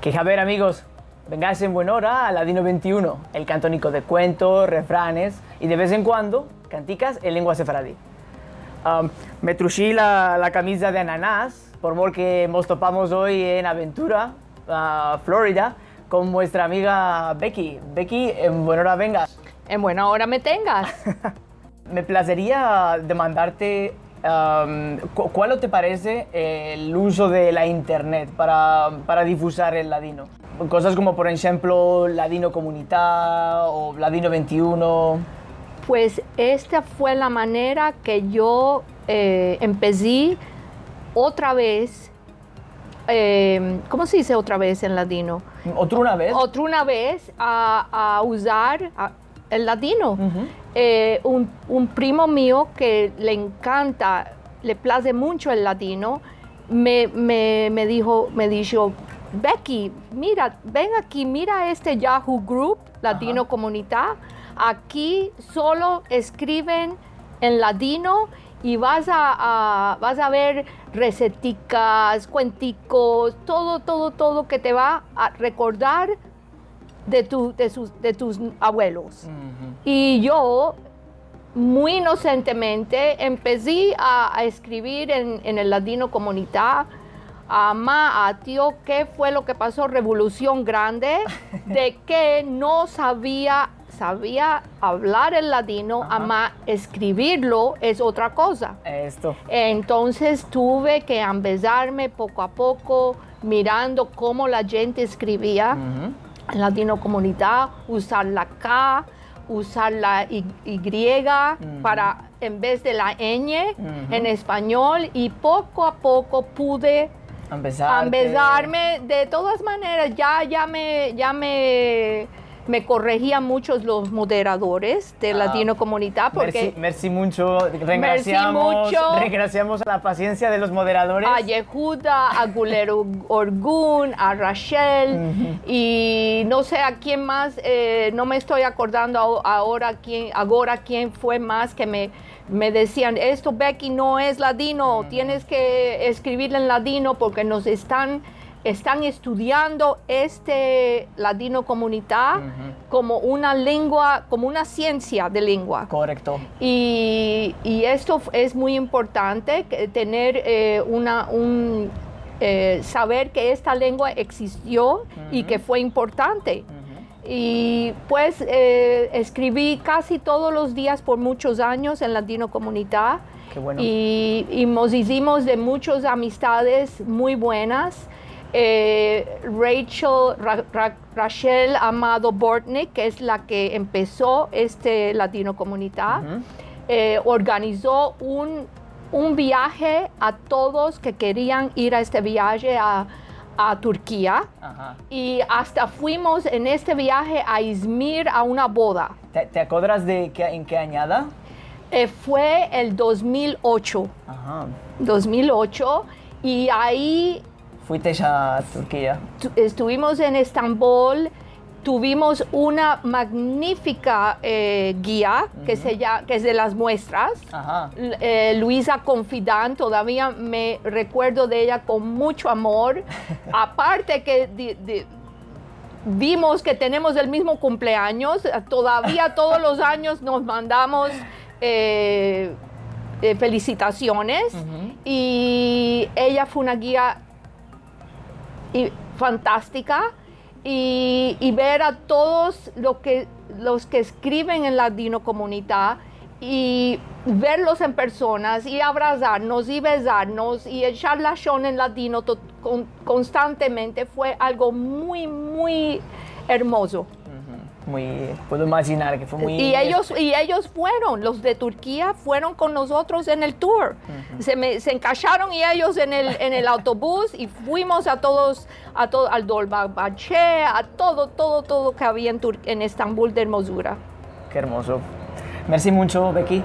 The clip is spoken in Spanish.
Que a ver, amigos, vengáis en buena hora a Ladino 21, el cantónico de cuentos, refranes y de vez en cuando canticas en lengua sefaradí. Me truxí la camisa de ananás porque nos topamos hoy en Aventura, Florida, con nuestra amiga Becky. Becky, en buena hora vengas. En buena hora me tengas. Me placería demandarte ¿cuál te parece el uso de la internet para difusar el ladino? Cosas como, por ejemplo, Ladino Comunità o Ladino 21. Pues esta fue la manera que yo empecé otra vez. ¿Cómo se dice otra vez en ladino? ¿Otra una vez? Otra una vez a usar el ladino. Un primo mío que le encanta, le place mucho el ladino, me dijo, Becky, mira, ven aquí, mira este Yahoo Group, Ladino Comunità. Aquí solo escriben en ladino y vas a ver receticas, cuenticos, todo que te va a recordar de tus abuelos. Y yo, muy inocentemente, empecé a escribir en el Ladino Comunità. A tío, ¿qué fue lo que pasó? Revolución grande, de que no sabía hablar el ladino, escribirlo es otra cosa. Esto. Entonces tuve que empezarme poco a poco, mirando cómo la gente escribía en Ladino Comunità, usar la K, usar la Y para, en vez de la ñ en español, y poco a poco pude empezarme. De todas maneras, ya me corregían muchos los moderadores de Ladino Comunità, porque merci mucho. Regraciamos a la paciencia de los moderadores. A Yehuda, a Gulero Orgun, a Rachel, y no sé a quién más, no me estoy acordando ahora quién fue más que me decían, esto, Becky, no es ladino, tienes que escribir en ladino porque nos están estudiando este Ladino Comunità como una lengua, como una ciencia de lengua. Correcto. Y esto es muy importante, tener saber que esta lengua existió y que fue importante. Y pues escribí casi todos los días por muchos años en Ladino Comunità. Qué bueno. Y nos hicimos de muchas amistades muy buenas. Rachel Amado Bortnick, que es la que empezó este Ladino Comunità, organizó un viaje a todos que querían ir a este viaje a Turquía. Y hasta fuimos en este viaje a Izmir a una boda. ¿Te acuerdas de en qué añada? Fue el 2008. 2008, y ahí fuiste a Turquía. Estuvimos en Estambul, tuvimos una magnífica guía que es de las muestras. Luisa Confidant, todavía me recuerdo de ella con mucho amor. Aparte que vimos que tenemos el mismo cumpleaños, todavía todos los años nos mandamos felicitaciones. Y ella fue una guía fantástica, y ver a todos los que escriben en Ladino Comunità y verlos en personas y abrazarnos y besarnos y echar la shon en ladino constantemente fue algo muy, muy hermoso. Puedo imaginar que fue muy... Y ellos fueron, los de Turquía fueron con nosotros en el tour. Se encajaron y ellos en el autobús, y fuimos a todos, al Dolmabahce, a todo que había en Estambul de hermosura. Qué hermoso. Merci mucho, Becky.